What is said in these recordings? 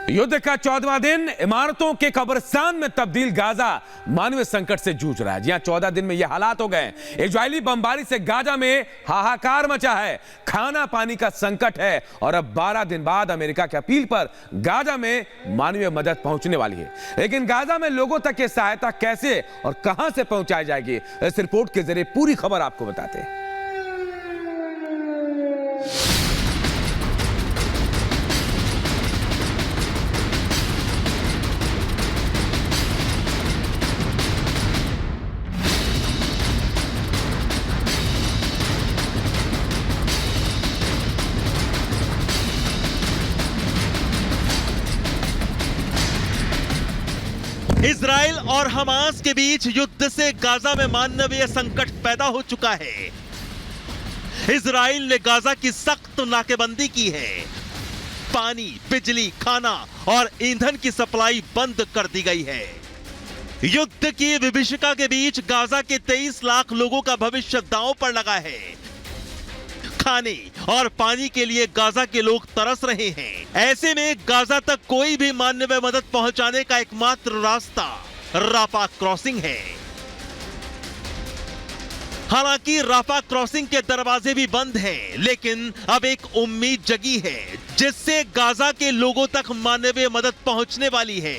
युद्ध का 14वां दिन, इमारतों के कब्रिस्तान में तब्दील गाजा मानवीय संकट से जूझ रहा है। जी हां, 14 दिन में यह हालात हो गए। इजरायली बमबारी से गाजा में हाहाकार मचा है, खाना पानी का संकट है और अब 12 दिन बाद अमेरिका की अपील पर गाजा में मानवीय मदद पहुंचने वाली है। लेकिन गाजा में लोगों तक ये सहायता कैसे और कहां से पहुंचाई जाएगी, इस रिपोर्ट के जरिए पूरी खबर आपको बताते हैं। इजराइल और हमास के बीच युद्ध से गाजा में मानवीय संकट पैदा हो चुका है। इजराइल ने गाजा की सख्त नाकेबंदी की है। पानी, बिजली, खाना और ईंधन की सप्लाई बंद कर दी गई है। युद्ध की विभीषिका के बीच गाजा के 23 लाख लोगों का भविष्य दांव पर लगा है। खाने और पानी के लिए गाजा के लोग तरस रहे हैं। ऐसे में गाजा तक कोई भी मानवीय मदद पहुंचाने का एकमात्र रास्ता राफा क्रॉसिंग है। हालांकि राफा क्रॉसिंग के दरवाजे भी बंद हैं, लेकिन अब एक उम्मीद जगी है जिससे गाजा के लोगों तक मानवीय मदद पहुंचने वाली है।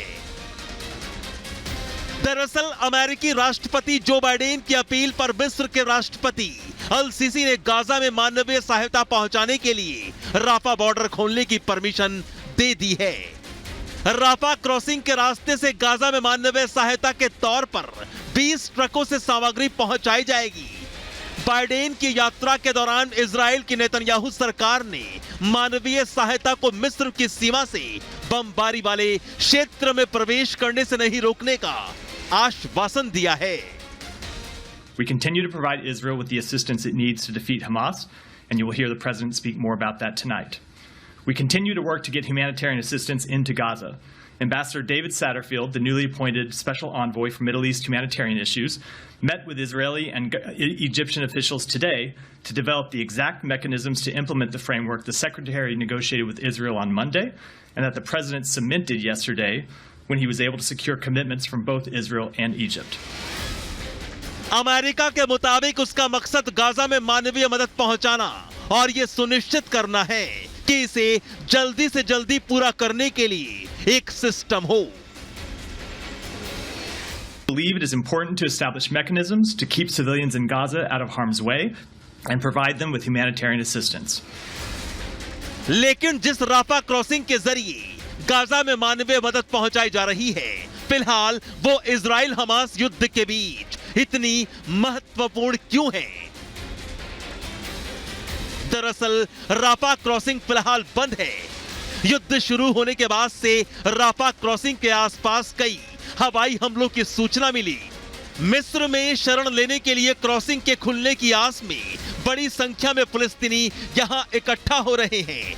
दरअसल अमेरिकी राष्ट्रपति जो बाइडेन की अपील पर मिस्र के राष्ट्रपति अल सीसी ने गाजा में मानवीय सहायता पहुंचाने के लिए राफा बॉर्डर खोलने की परमिशन दे दी है। राफा क्रॉसिंग के रास्ते से गाजा में मानवीय सहायता के तौर पर 20 ट्रकों से सामग्री पहुंचाई जाएगी। बाइडेन की यात्रा के दौरान इजराइल की नेतन्याहू सरकार ने मानवीय सहायता को मिस्र की सीमा से बमबारी वाले क्षेत्र में प्रवेश करने से नहीं रोकने का आश्वासन दिया है। We continue to provide Israel with the assistance it needs to defeat Hamas, and you will hear the president speak more about that tonight. We continue to work to get humanitarian assistance into Gaza. Ambassador David Satterfield, the newly appointed special envoy for Middle East humanitarian issues, met with Israeli and Egyptian officials today to develop the exact mechanisms to implement the framework the secretary negotiated with Israel on Monday, and that the president cemented yesterday when he was able to secure commitments from both Israel and Egypt. America के मुताबिक उसका मकसद Gaza में मानवीय मदद पहुंचाना और यह सुनिश्चित करना है कि इसे जल्दी से जल्दी पूरा करने के लिए एक सिस्टम हो। I believe it is important to establish mechanisms to keep civilians in Gaza out of harm's way and provide them with humanitarian assistance. लेकिन जिस राफा क्रॉसिंग के जरिए गाजा में मानवीय मदद पहुंचाई जा रही है, फिलहाल वो इजराइल हमास युद्ध के बीच इतनी महत्वपूर्ण क्यों है? दरअसल राफा क्रॉसिंग फिलहाल बंद है। युद्ध शुरू होने के बाद से राफा क्रॉसिंग के आसपास कई हवाई हमलों की सूचना मिली। मिस्र में शरण लेने के लिए क्रॉसिंग के खुलने की आस में बड़ी संख्या में फिलिस्तीनी यहां इकट्ठा हो रहे हैं।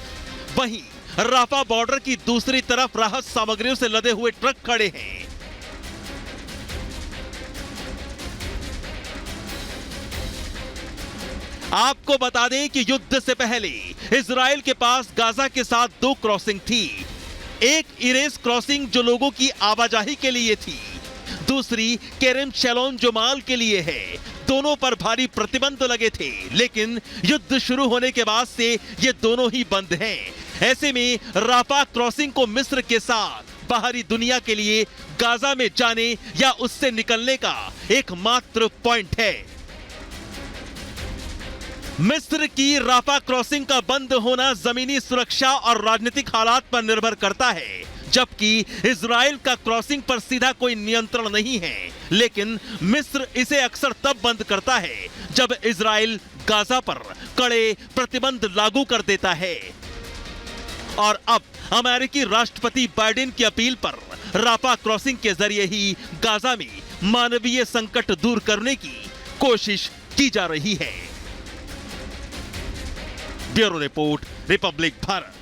वहीं राफा बॉर्डर की दूसरी तरफ राहत सामग्रियों से लदे हुए ट्रक खड़े हैं। आपको बता दें कि युद्ध से पहले इजराइल के पास गाजा के साथ 2 क्रॉसिंग थी। एक इरेस क्रॉसिंग जो लोगों की आवाजाही के लिए थी, दूसरी केरेम शैलोम जो माल के लिए है। दोनों पर भारी प्रतिबंध लगे थे, लेकिन युद्ध शुरू होने के बाद से ये दोनों ही बंद हैं। ऐसे में राफा क्रॉसिंग को मिस्र के साथ बाहरी दुनिया के लिए गाजा में जाने या उससे निकलने का एकमात्र पॉइंट है। मिस्र की राफा क्रॉसिंग का बंद होना जमीनी सुरक्षा और राजनीतिक हालात पर निर्भर करता है, जबकि इजराइल का क्रॉसिंग पर सीधा कोई नियंत्रण नहीं है। लेकिन मिस्र इसे अक्सर तब बंद करता है जब इजराइल गाजा पर कड़े प्रतिबंध लागू कर देता है। और अब अमेरिकी राष्ट्रपति बाइडेन की अपील पर राफा क्रॉसिंग के जरिए ही गाजा में मानवीय संकट दूर करने की कोशिश की जा रही है। Bureau report, Republic Bharat.